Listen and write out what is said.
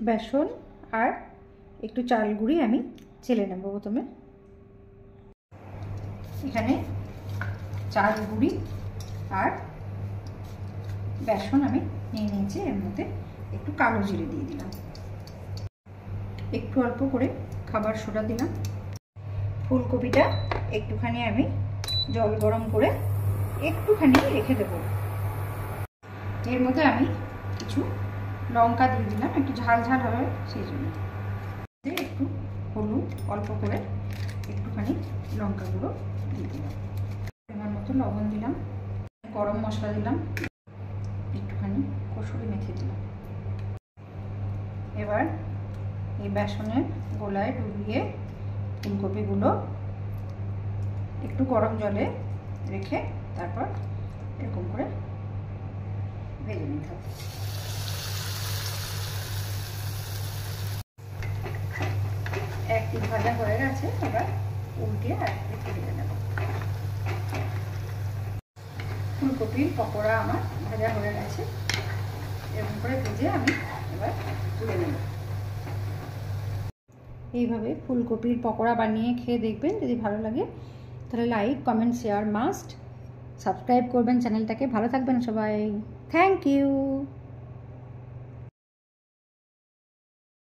বেসন আর একটু চাল গুঁড়ি আমি চেলে নেব। প্রথমে এখানে চাল গুঁড়ি আর বেসন আমি নিয়ে নিয়েছি। এর মধ্যে একটু কালো জিরে দিয়ে দিলাম, একটু অল্প করে খাবার সোডা দিলাম। ফুলকপিটা একটুখানি আমি জল গরম করে একটুখানি রেখে দেব। এর মধ্যে আমি কিছু লঙ্কা দিয়ে দিলাম, একটু ঝাল ঝাল হবে সেই জন্য। একটু হলুদ অল্প করে একটুখানি লঙ্কা গুঁড়ো দিয়ে দিলাম, পরিমাণ মতো লবণ দিলাম, গরম মশলা দিলাম, একটুখানি কসুরি মেথি দিলাম। এবার এই বেসনের গোলায় ডুবিয়ে ফুলকপিগুলো একটু গরম জলে রেখে তারপর এরকম করে ভেজে নিতে হবে। এক পিঠ ভাজা হয়ে গেছে, এবার উল্টে আর একটু ভেজে নেব। ফুলকপির পকোড়া আমার ভাজা হয়ে গেছে, এরকম করে ভেজে আমি এবার তুলে নেব। এইভাবে ফুলকপির পকোড়া বানিয়ে খেয়ে দেখবেন, যদি ভালো লাগে তাহলে like comment share must, subscribe করবেন চ্যানেলটাকে। ভালো থাকবেন সবাই, থ্যাংক ইউ।